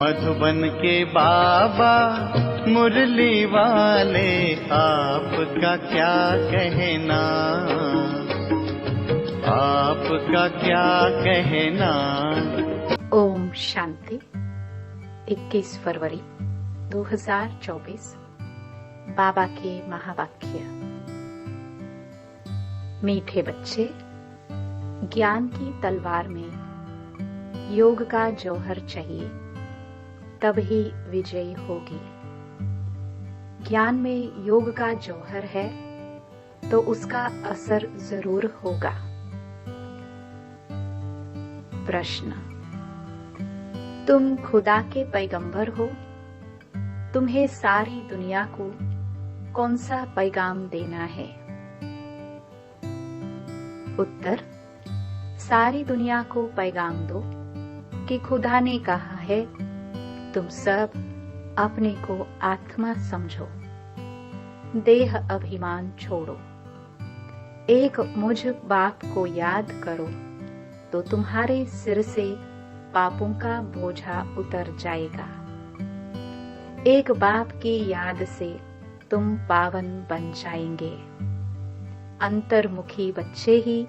मधुबन के बाबा मुरली वाले, आपका क्या कहना, आपका क्या कहना। ओम शांति। 21 फरवरी 2024। बाबा के महावाक्य। मीठे बच्चे, ज्ञान की तलवार में योग का जौहर चाहिए, तब ही विजयी होगी। ज्ञान में योग का जौहर है तो उसका असर जरूर होगा। प्रश्न: तुम खुदा के पैगंबर हो, तुम्हें सारी दुनिया को कौन सा पैगाम देना है? उत्तर: सारी दुनिया को पैगाम दो कि खुदा ने कहा है, तुम सब अपने को आत्मा समझो, देह अभिमान छोड़ो, एक मुझ बाप को याद करो तो तुम्हारे सिर से पापों का बोझा उतर जाएगा। एक बाप की याद से तुम पावन बन जाएंगे। अंतर्मुखी बच्चे ही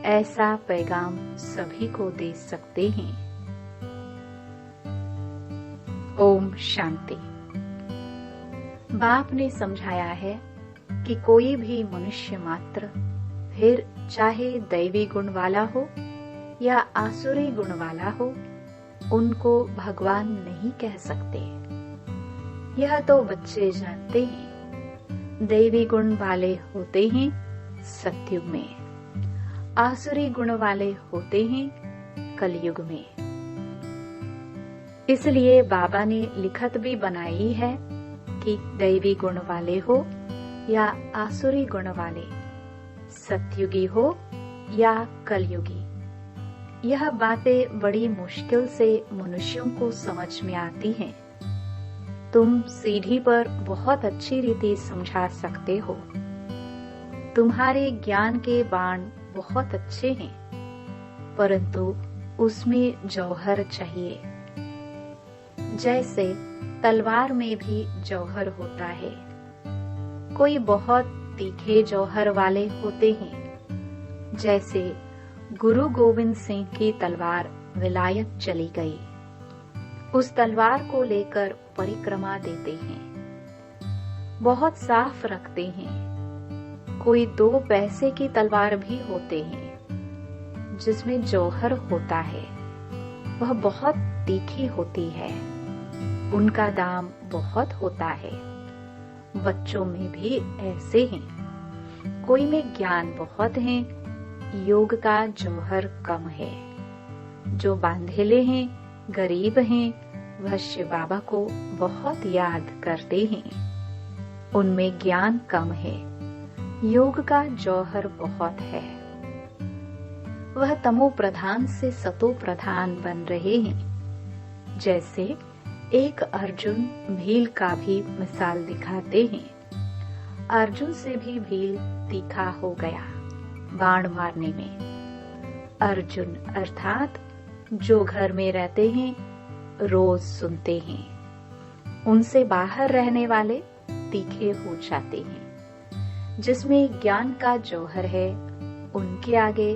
ऐसा पैगाम सभी को दे सकते हैं। ओम शांति। बाप ने समझाया है कि कोई भी मनुष्य मात्र, फिर चाहे दैवी गुण वाला हो या आसुरी गुण वाला हो, उनको भगवान नहीं कह सकते। यह तो बच्चे जानते हैं। दैवी गुण वाले होते हैं सतयुग में, आसुरी गुण वाले होते हैं कलयुग में। इसलिए बाबा ने लिखत भी बनाई है कि दैवी गुण वाले हो या आसुरी गुण वाले, सतयुगी हो या कलयुगी, यह बातें बड़ी मुश्किल से मनुष्यों को समझ में आती हैं। तुम सीढ़ी पर बहुत अच्छी रीति समझा सकते हो। तुम्हारे ज्ञान के बाण बहुत अच्छे हैं, परंतु उसमें जौहर चाहिए। जैसे तलवार में भी जौहर होता है। कोई बहुत तीखे जौहर वाले होते हैं। जैसे गुरु गोविंद सिंह की तलवार विलायत चली गई, उस तलवार को लेकर परिक्रमा देते हैं, बहुत साफ रखते हैं। कोई 2 पैसे की तलवार भी होते हैं जिसमें जौहर होता है, वह बहुत तीखी होती है, उनका दाम बहुत होता है। बच्चों में भी ऐसे हैं। कोई में ज्ञान बहुत है, योग का जौहर कम है। जो बांधेले हैं, गरीब हैं, वह शिव बाबा को बहुत याद करते हैं। उनमें ज्ञान कम है, योग का जौहर बहुत है। वह तमो प्रधान से सतो प्रधान बन रहे हैं। जैसे एक अर्जुन भील का भी मिसाल दिखाते हैं। अर्जुन से भी भील तीखा हो गया बाण मारने में। अर्जुन अर्थात जो घर में रहते हैं, रोज सुनते हैं, उनसे बाहर रहने वाले तीखे हो जाते हैं। जिसमें ज्ञान का जौहर है, उनके आगे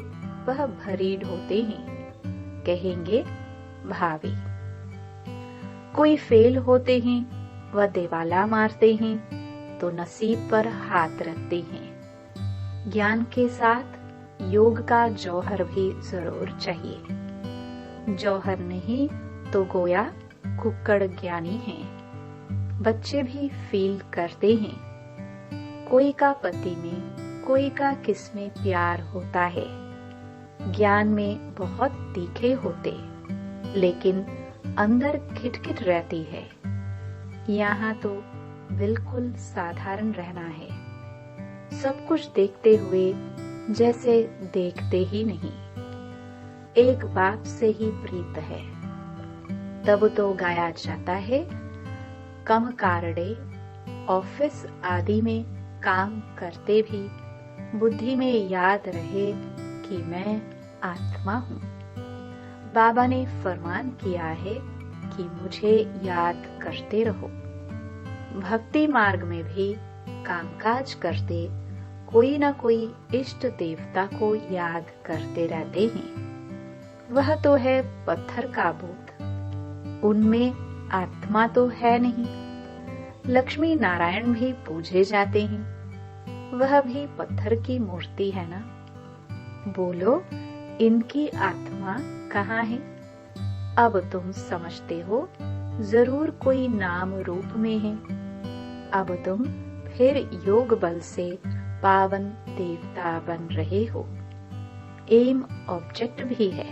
वह भरीड होते हैं, कहेंगे भावी। कोई फेल होते हैं, वह देवाला मारते हैं तो नसीब पर हाथ रखते हैं। ज्ञान के साथ योग का जौहर भी जरूर चाहिए। जौहर नहीं तो गोया कुक्कड़ ज्ञानी है। बच्चे भी फील करते हैं। कोई का पति में, कोई का किस में प्यार होता है। ज्ञान में बहुत तीखे होते, लेकिन अंदर खिटखिट रहती है। यहाँ तो बिल्कुल साधारण रहना है, सब कुछ देखते हुए जैसे देखते ही नहीं। एक बाप से ही प्रीत है, तब तो गाया जाता है, कम कारडे ऑफिस आदि में काम करते भी बुद्धि में याद रहे कि मैं आत्मा हूँ। बाबा ने फरमान किया है कि मुझे याद करते रहो। भक्ति मार्ग में भी कामकाज करते कोई न कोई इष्ट देवता को याद करते रहते हैं। वह तो है पत्थर का भूत, उनमें आत्मा तो है नहीं। लक्ष्मी नारायण भी पूजे जाते हैं, वह भी पत्थर की मूर्ति है ना। बोलो, इनकी आत्मा कहाँ है? अब तुम समझते हो, जरूर कोई नाम रूप में है। अब तुम फिर योग बल से पावन देवता बन रहे हो। एम ऑब्जेक्ट भी है।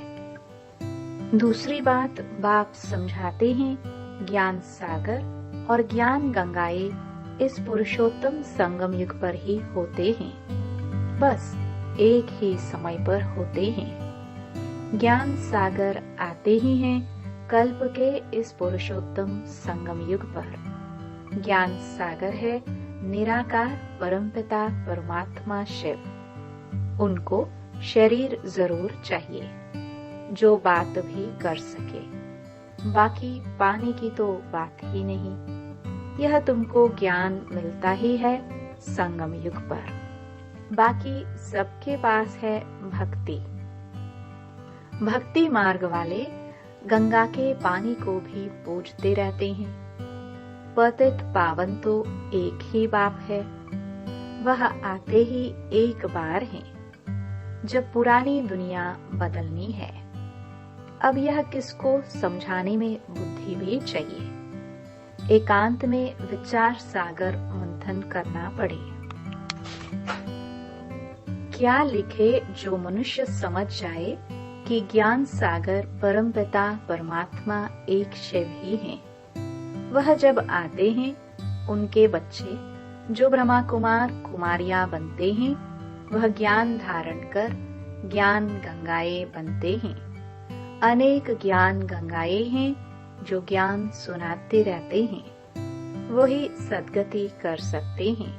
दूसरी बात, बाप समझाते हैं ज्ञान सागर और ज्ञान गंगाएं इस पुरुषोत्तम संगम युग पर ही होते हैं, बस एक ही समय पर होते हैं। ज्ञान सागर आते ही हैं कल्प के इस पुरुषोत्तम संगम युग पर। ज्ञान सागर है निराकार परमपिता परमात्मा शिव। उनको शरीर जरूर चाहिए जो बात भी कर सके, बाकी पाने की तो बात ही नहीं। यह तुमको ज्ञान मिलता ही है संगम युग पर। बाकी सबके पास है भक्ति। भक्ति मार्ग वाले गंगा के पानी को भी पूजते रहते हैं। पतित पावन तो एक ही बाप है, वह आते ही एक बार हैं, जब पुरानी दुनिया बदलनी है। अब यह किसको समझाने में बुद्धि भी चाहिए। एकांत में विचार सागर मंथन करना पड़े। क्या लिखे जो मनुष्य समझ जाए कि ज्ञान सागर परमपिता परमात्मा एक शिव ही हैं। वह जब आते हैं, उनके बच्चे जो ब्रह्मा कुमार कुमारियां बनते हैं, वह ज्ञान धारण कर ज्ञान गंगाएं बनते हैं। अनेक ज्ञान गंगाएं हैं जो ज्ञान सुनाते रहते हैं, वही सद्गति कर सकते हैं।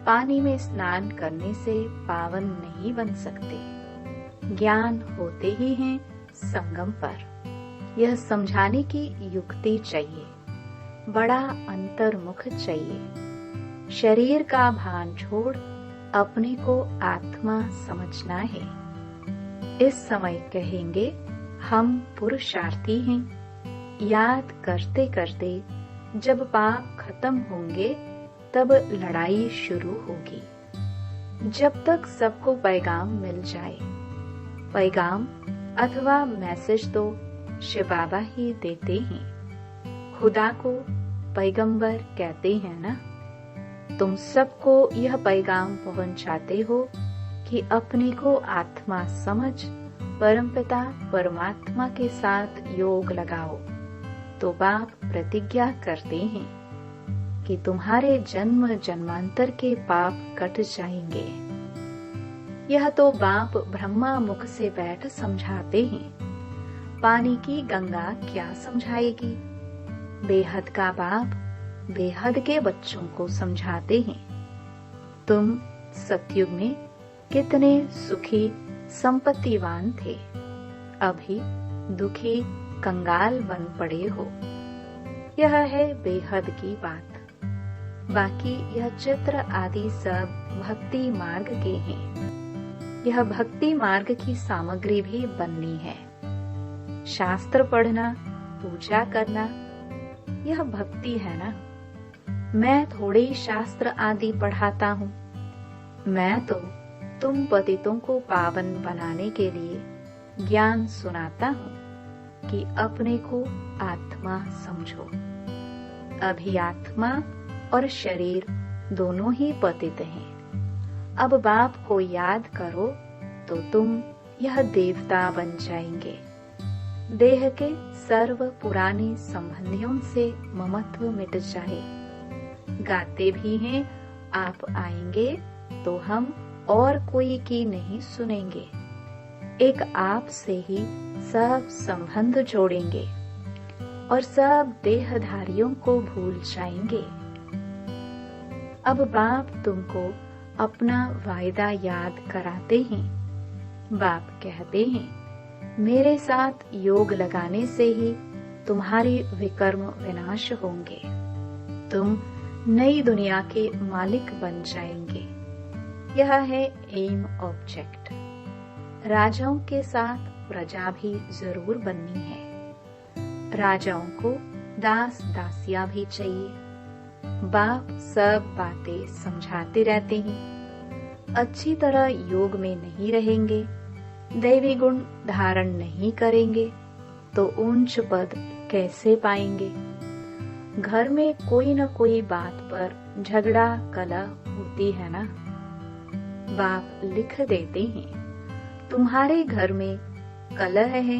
पानी में स्नान करने से पावन नहीं बन सकते। ज्ञान होते ही हैं संगम पर। यह समझाने की युक्ति चाहिए, बड़ा अंतर्मुख चाहिए। शरीर का भान छोड़ अपने को आत्मा समझना है। इस समय कहेंगे हम पुरुषार्थी हैं। याद करते करते जब पाप खत्म होंगे तब लड़ाई शुरू होगी। जब तक सबको पैगाम मिल जाए, पैगाम अथवा मैसेज तो शिव बाबा ही देते हैं। खुदा को पैगंबर कहते हैं ना। तुम सबको यह पैगाम पहुंचाते हो कि अपने को आत्मा समझ परमपिता परमात्मा के साथ योग लगाओ। तो बाप प्रतिज्ञा करते हैं कि तुम्हारे जन्म जन्मांतर के पाप कट जाएंगे। यह तो बाप ब्रह्मा मुख से बैठ समझाते हैं। पानी की गंगा क्या समझाएगी। बेहद का बाप बेहद के बच्चों को समझाते हैं। तुम सतयुग में कितने सुखी संपत्तिवान थे, अभी दुखी कंगाल बन पड़े हो। यह है बेहद की बात। बाकी यह चित्र आदि सब भक्ति मार्ग के हैं। यह भक्ति मार्ग की सामग्री भी बननी है। शास्त्र पढ़ना, पूजा करना, यह भक्ति है ना। मैं थोड़े शास्त्र आदि पढ़ाता हूँ। मैं तो तुम पतितों को पावन बनाने के लिए ज्ञान सुनाता हूँ कि अपने को आत्मा समझो। अभी आत्मा और शरीर दोनों ही पतित हैं। अब बाप को याद करो तो तुम यह देवता बन जाएंगे। देह के सर्व पुराने संबंधियों से ममत्व मिट जाए। गाते भी हैं आप आएंगे तो हम और कोई की नहीं सुनेंगे। एक आप से ही सब संबंध जोड़ेंगे और सब देहधारियों को भूल जाएंगे। अब बाप तुमको अपना वायदा याद कराते हैं। बाप कहते हैं मेरे साथ योग लगाने से ही तुम्हारे विकर्म विनाश होंगे। तुम नई दुनिया के मालिक बन जाएंगे। यह है एम ऑब्जेक्ट। राजाओं के साथ प्रजा भी जरूर बननी है। राजाओं को दास दासियां भी चाहिए। बाप सब बातें समझाते रहते हैं। अच्छी तरह योग में नहीं रहेंगे, दैवी गुण धारण नहीं करेंगे तो ऊंच पद कैसे पाएंगे। घर में कोई न कोई बात पर झगड़ा कलह होती है ना। बाप लिख देते हैं, तुम्हारे घर में कलह है,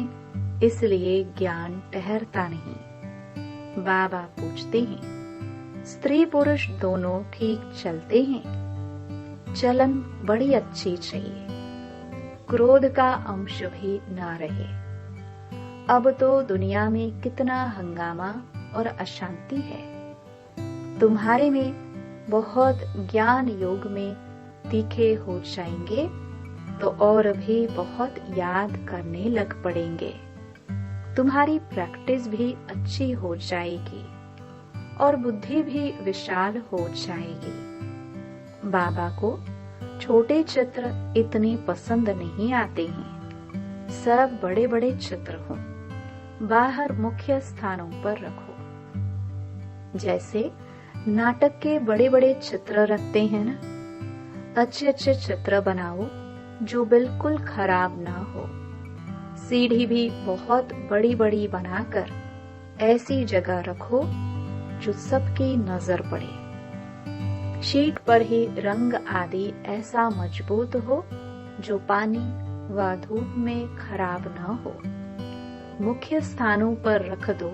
इसलिए ज्ञान ठहरता नहीं। बाबा पूछते हैं, स्त्री पुरुष दोनों ठीक चलते हैं? चलन बड़ी अच्छी चाहिए, क्रोध का अंश भी ना रहे। अब तो दुनिया में कितना हंगामा और अशांति है। तुम्हारे में बहुत ज्ञान योग में तीखे हो जाएंगे तो और भी बहुत याद करने लग पड़ेंगे। तुम्हारी प्रैक्टिस भी अच्छी हो जाएगी और बुद्धि भी विशाल हो जाएगी। बाबा को छोटे चित्र इतने पसंद नहीं आते हैं। सब बड़े बड़े चित्र हों, बाहर मुख्य स्थानों पर रखो। जैसे नाटक के बड़े बड़े चित्र रखते हैं ना, अच्छे अच्छे चित्र बनाओ जो बिल्कुल खराब ना हो। सीढ़ी भी बहुत बड़ी बड़ी बनाकर ऐसी जगह रखो जो सबकी नजर पड़े। शीट पर ही रंग आदि ऐसा मजबूत हो जो पानी व धूप में खराब न हो। मुख्य स्थानों पर रख दो,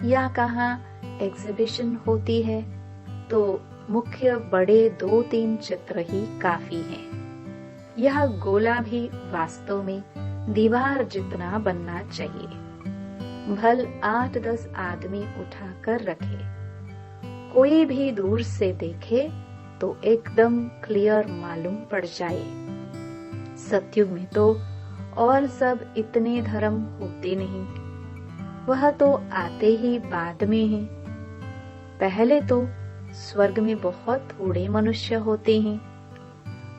या कहाँ एग्जीबिशन होती है तो मुख्य बड़े 2-3 चित्र ही काफी हैं। यह गोला भी वास्तव में दीवार जितना बनना चाहिए। भल 8-10 आदमी उठाकर रखे, कोई भी दूर से देखे तो एकदम क्लियर मालूम पड़ जाए। सतयुग में तो और सब इतने धर्म होते नहीं, वह तो आते ही बाद में हैं। पहले तो स्वर्ग में बहुत थोड़े मनुष्य होते हैं।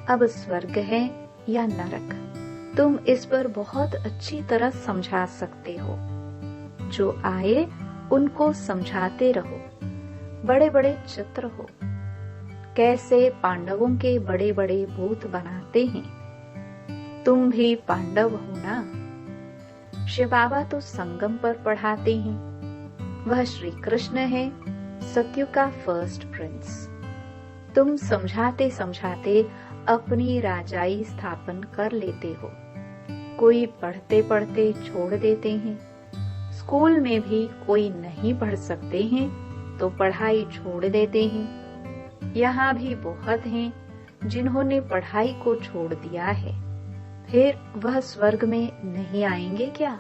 अब स्वर्ग है या नरक, तुम इस पर बहुत अच्छी तरह समझा सकते हो। जो आए उनको समझाते रहो। बड़े बड़े चित्र हो, कैसे पांडवों के बड़े बड़े भूत बनाते हैं। तुम भी पांडव हो ना। शिव बाबा तो संगम पर पढ़ाते हैं। वह श्री कृष्ण है, सत्यु का फर्स्ट प्रिंस। तुम समझाते समझाते अपनी राजाई स्थापन कर लेते हो। कोई पढ़ते पढ़ते छोड़ देते हैं। स्कूल में भी कोई नहीं पढ़ सकते हैं तो पढ़ाई छोड़ देते हैं। यहाँ भी बहुत हैं जिन्होंने पढ़ाई को छोड़ दिया है, फिर वह स्वर्ग में नहीं आएंगे क्या?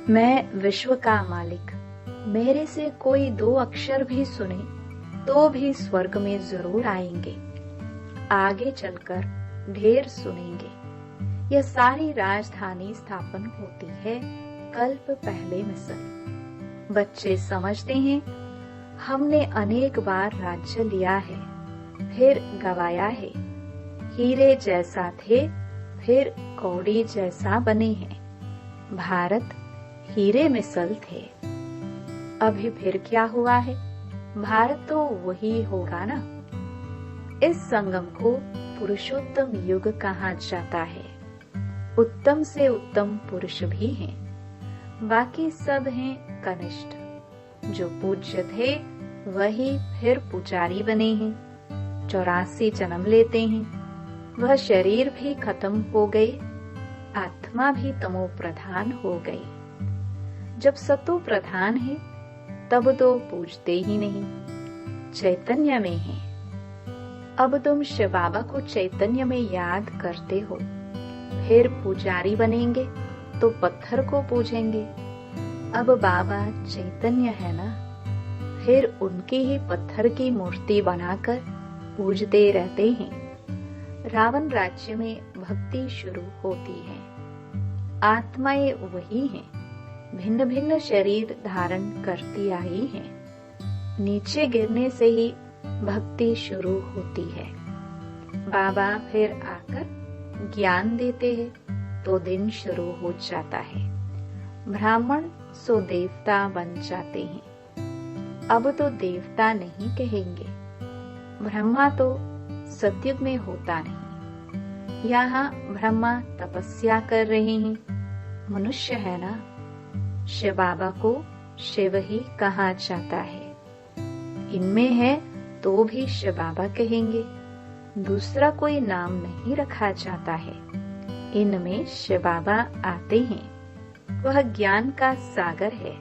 मैं विश्व का मालिक, मेरे से कोई 2 अक्षर भी सुने तो भी स्वर्ग में जरूर आएंगे। आगे चलकर ढेर सुनेंगे। यह सारी राजधानी स्थापन होती है कल्प पहले मिसल। बच्चे समझते हैं हमने अनेक बार राज्य लिया है, फिर गवाया है। हीरे जैसा थे, फिर कौड़ी जैसा बने हैं। भारत हीरे मिसल थे। अभी फिर क्या हुआ है? भारत तो वही होगा ना। इस संगम को पुरुषोत्तम युग कहा जाता है। उत्तम से उत्तम पुरुष भी हैं, बाकी सब हैं कनिष्ठ। जो पूज्य थे वही फिर पुजारी बने हैं। 84 जन्म लेते हैं। वह शरीर भी खत्म हो गए, आत्मा भी तमो प्रधान हो गई। जब सतो प्रधान है तब तो पूजते ही नहीं, चैतन्य में है। अब तुम शिव बाबा को चैतन्य में याद करते हो, फिर पुजारी बनेंगे तो पत्थर को पूजेंगे। अब बाबा चैतन्य है ना, फिर उनकी ही पत्थर की मूर्ति बनाकर पूजते रहते हैं। रावण राज्य में भक्ति शुरू होती है। आत्माएं वही हैं, भिन्न भिन्न शरीर धारण करती आई हैं। नीचे गिरने से ही भक्ति शुरू होती है। बाबा फिर आकर ज्ञान देते हैं तो दिन शुरू हो जाता है। ब्राह्मण सो देवता बन जाते हैं। अब तो देवता नहीं कहेंगे। ब्रह्मा तो सतयुग में होता नहीं। यहाँ ब्रह्मा तपस्या कर रहे हैं। मनुष्य है ना, शिव बाबा को शिव ही कहा जाता है। इनमें है तो भी शिव बाबा कहेंगे। दूसरा कोई नाम नहीं रखा जाता है। इनमें शिव बाबा आते हैं। वह ज्ञान का सागर है।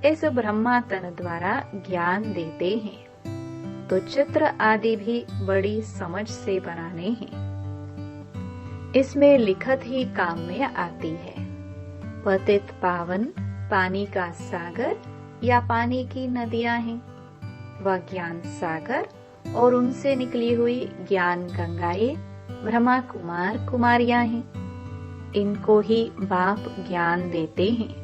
इस ब्रह्मा तन द्वारा ज्ञान देते हैं तो चित्र आदि भी बड़ी समझ से बनाने हैं। इसमें लिखत ही काम में आती है। पतित पावन पानी का सागर या पानी की नदियां हैं। वह ज्ञान सागर और उनसे निकली हुई ज्ञान गंगाएं ब्रह्मा कुमार कुमारियां हैं। इनको ही बाप ज्ञान देते हैं।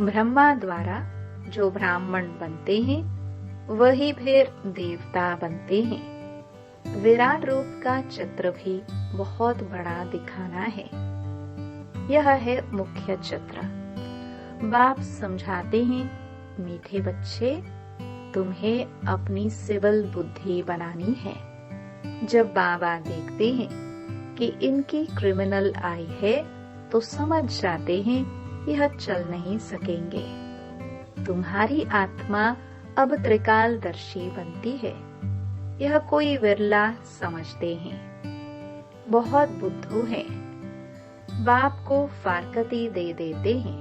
ब्रह्मा द्वारा जो ब्राह्मण बनते हैं वही फिर देवता बनते हैं। विराट रूप का चित्र भी बहुत बड़ा दिखाना है। यह है मुख्य चित्र। बाप समझाते हैं, मीठे बच्चे, तुम्हें अपनी सिविल बुद्धि बनानी है। जब बाबा देखते हैं कि इनकी क्रिमिनल आई है तो समझ जाते हैं यह चल नहीं सकेंगे। तुम्हारी आत्मा अब त्रिकालदर्शी बनती है। यह कोई विरला समझते हैं। बहुत बुद्धू है। बाप को फारकती दे देते हैं।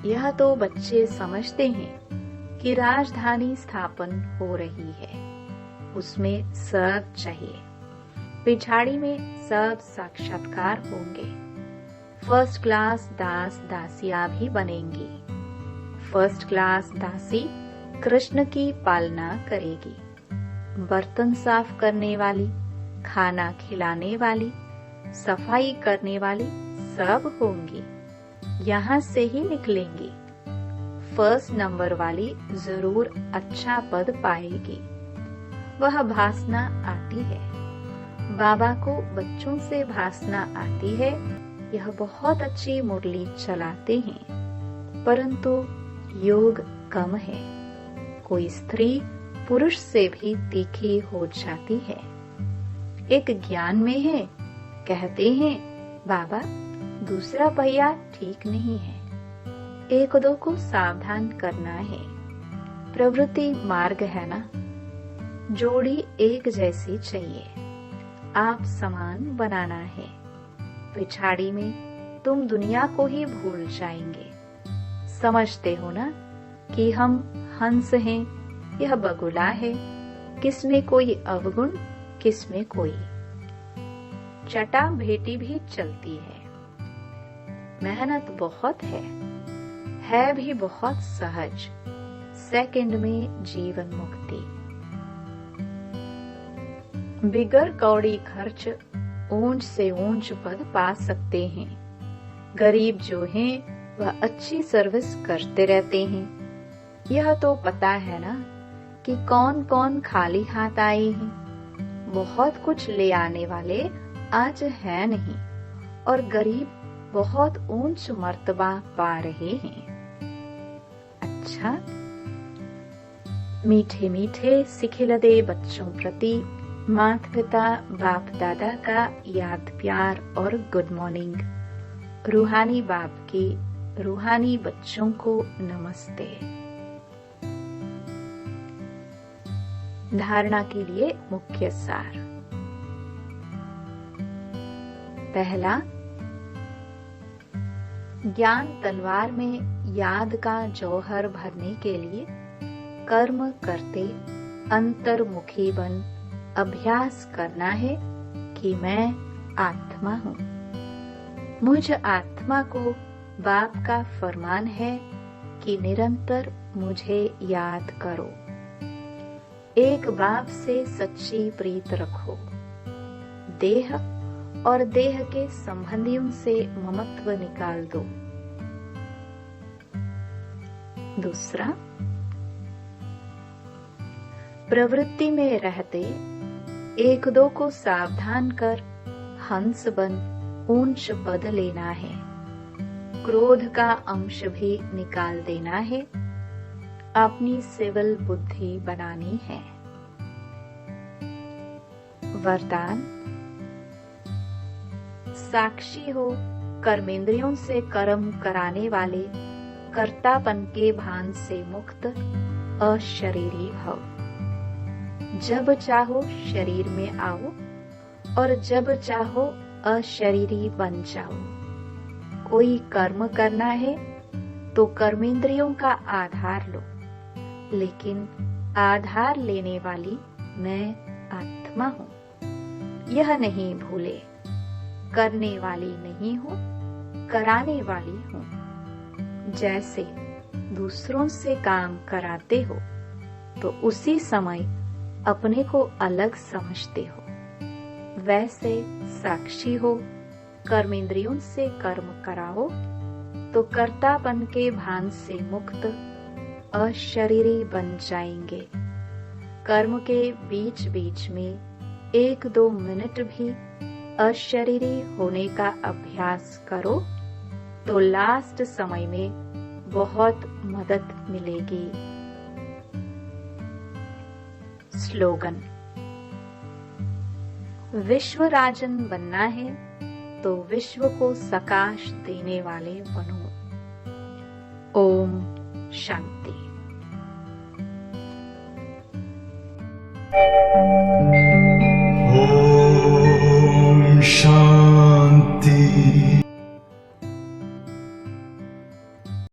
यह तो बच्चे समझते हैं कि राजधानी स्थापन हो रही है। उसमें सब चाहिए। पिछाड़ी में सब साक्षात्कार होंगे। फर्स्ट क्लास दास दासियां भी बनेंगी। फर्स्ट क्लास दासी कृष्ण की पालना करेगी। बर्तन साफ करने वाली, खाना खिलाने वाली, सफाई करने वाली सब होंगी। यहाँ से ही निकलेंगी। फर्स्ट नंबर वाली जरूर अच्छा पद पाएगी। वह भासना आती है। बाबा को बच्चों से भासना आती है। यह बहुत अच्छी मुरली चलाते हैं, परंतु योग कम है। कोई स्त्री पुरुष से भी तीखी हो जाती है। एक ज्ञान में है, कहते हैं बाबा दूसरा पहिया ठीक नहीं है। एक दो को सावधान करना है। प्रवृत्ति मार्ग है ना। जोड़ी एक जैसी चाहिए। आप समान बनाना है। पिछाड़ी में तुम दुनिया को ही भूल जाएंगे। समझते हो ना कि हम हंस हैं, यह बगुला है। किसमें कोई अवगुण, किसमें कोई। चटा भेटी भी चलती है। मेहनत बहुत है भी बहुत सहज। सेकंड में जीवन मुक्ति। बिगर कौड़ी खर्च ऊंच से ऊंच पद पा सकते हैं। गरीब जो हैं वह अच्छी सर्विस करते रहते हैं। यह तो पता है ना कि कौन कौन खाली हाथ आए हैं। बहुत कुछ ले आने वाले आज है नहीं और गरीब बहुत ऊंच मर्तबा पा रहे हैं। अच्छा, मीठे मीठे सिखिलदे बच्चों प्रति माता पिता बाप दादा का याद प्यार और गुड मॉर्निंग। रूहानी बाप की रूहानी बच्चों को नमस्ते। धारणा के लिए मुख्य सार। पहला, ज्ञान तलवार में याद का जौहर भरने के लिए कर्म करते अंतर्मुखी बन अभ्यास करना है कि मैं आत्मा हूँ। मुझ आत्मा को बाप का फरमान है कि निरंतर मुझे याद करो। एक बाप से सच्ची प्रीत रखो। देह और देह के संबंधियों से ममत्व निकाल दो। दूसरा, प्रवृत्ति में रहते एक दो को सावधान कर हंस बन ऊंच पद लेना है, क्रोध का अंश भी निकाल देना है, अपनी सिविल बुद्धि बनानी है। वरदान, साक्षी हो, कर्मेंद्रियों से कर्म कराने वाले कर्तापन के भान से मुक्त अशरीरी भव। जब चाहो शरीर में आओ और जब चाहो अशरीरी बन जाओ। कोई कर्म करना है तो कर्मेंद्रियों का आधार लो, लेकिन आधार लेने वाली मैं आत्मा हूँ, यह नहीं भूले। करने वाली नहीं हूँ, कराने वाली हूँ। जैसे दूसरों से काम कराते हो तो उसी समय अपने को अलग समझते हो, वैसे साक्षी हो, कर्मेंद्रियों से कर्म कराओ तो कर्तापन के भान से मुक्त अशरीरी बन जाएंगे। कर्म के बीच बीच में 1-2 मिनट भी अशरीरी होने का अभ्यास करो तो लास्ट समय में बहुत मदद मिलेगी। स्लोगन, विश्व राजन बनना है तो विश्व को सकाश देने वाले बनो। ओम शांति।